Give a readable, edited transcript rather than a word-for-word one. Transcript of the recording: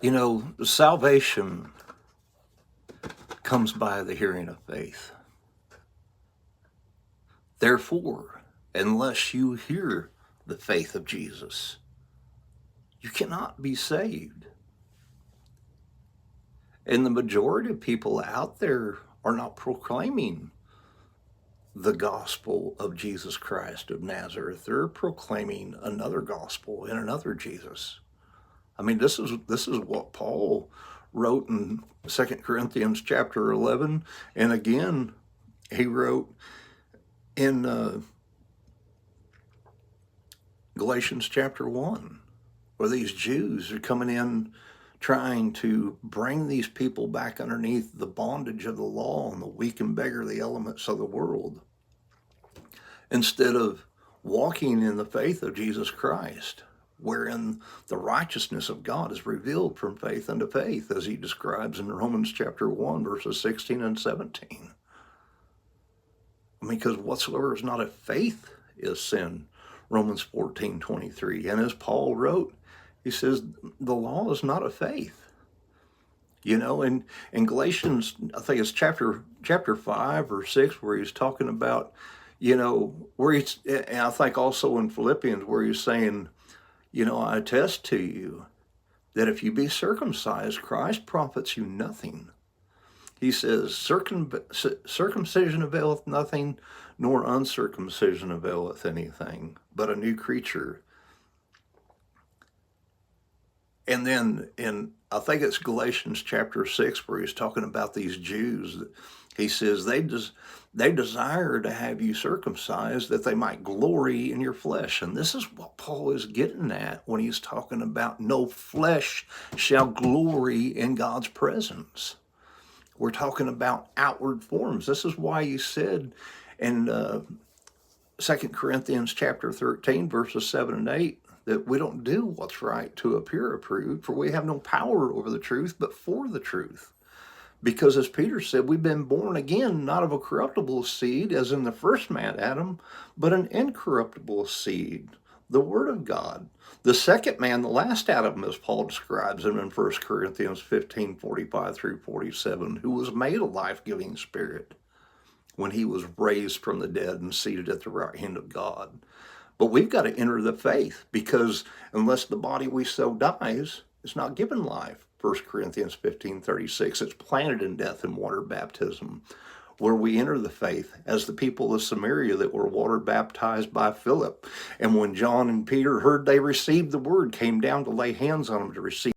You know, salvation comes by the hearing of faith. Therefore, unless you hear the faith of Jesus, you cannot be saved. And the majority of people out there are not proclaiming the gospel of Jesus Christ of Nazareth. They're proclaiming another gospel and another Jesus. I mean, this is what Paul wrote in 2 Corinthians chapter 11, and again he wrote in Galatians chapter 1, where these Jews are coming in trying to bring these people back underneath the bondage of the law and the weak and beggarly elements of the world, instead of walking in the faith of Jesus Christ, wherein the righteousness of God is revealed from faith unto faith, as he describes in Romans chapter 1, verses 16 and 17. I mean, because whatsoever is not of faith is sin, Romans 14:23. And as Paul wrote, he says, the law is not of faith. You know, in Galatians, I think it's chapter 5 or 6, where he's talking about, you know, where he's, and I think also in Philippians, where he's saying, you know, I attest to you that if you be circumcised, Christ profits you nothing. He says, circumcision availeth nothing, nor uncircumcision availeth anything, but a new creature. And then I think it's Galatians chapter 6, where he's talking about these Jews. He says they desire to have you circumcised that they might glory in your flesh. And this is what Paul is getting at when he's talking about no flesh shall glory in God's presence. We're talking about outward forms. This is why he said in 2 Corinthians chapter 13, verses 7 and 8, that we don't do what's right to appear approved, for we have no power over the truth, but for the truth. Because as Peter said, we've been born again, not of a corruptible seed, as in the first man, Adam, but an incorruptible seed, the word of God. The second man, the last Adam, as Paul describes him in 1 Corinthians 15:45 through 47, who was made a life-giving spirit when he was raised from the dead and seated at the right hand of God. But we've got to enter the faith, because unless the body we sow dies, it's not given life. 1 Corinthians 15:36, it's planted in death in water baptism, where we enter the faith as the people of Samaria that were water baptized by Philip. And when John and Peter heard they received the word, came down to lay hands on them to receive